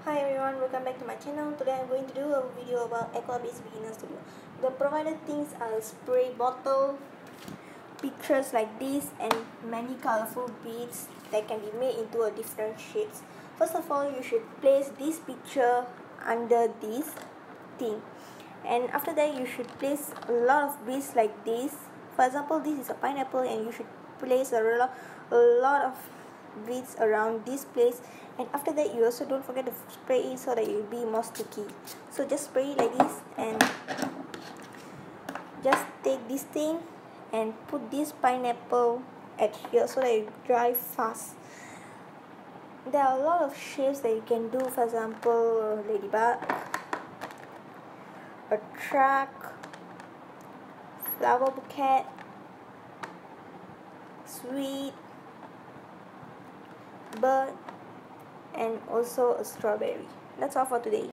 Hi everyone, welcome back to my channel. Today I'm going to do a video about Aquabase Beginner Studio. The provided things are spray bottle, pictures like this, and many colorful beads that can be made into a different shapes. First of all, you should place this picture under this thing, and after that you should place a lot of beads like this. For example, this is a pineapple, and you should place a lot of beads around this place, and after that you also don't forget to spray it so that it will be more sticky. So just spray it like this, and just take this thing and put this pineapple at here so that it dry fast. There are a lot of shapes that you can do. For example, a ladybug, a truck, flower bouquet, sweet, bird, and also a strawberry. That's all for today.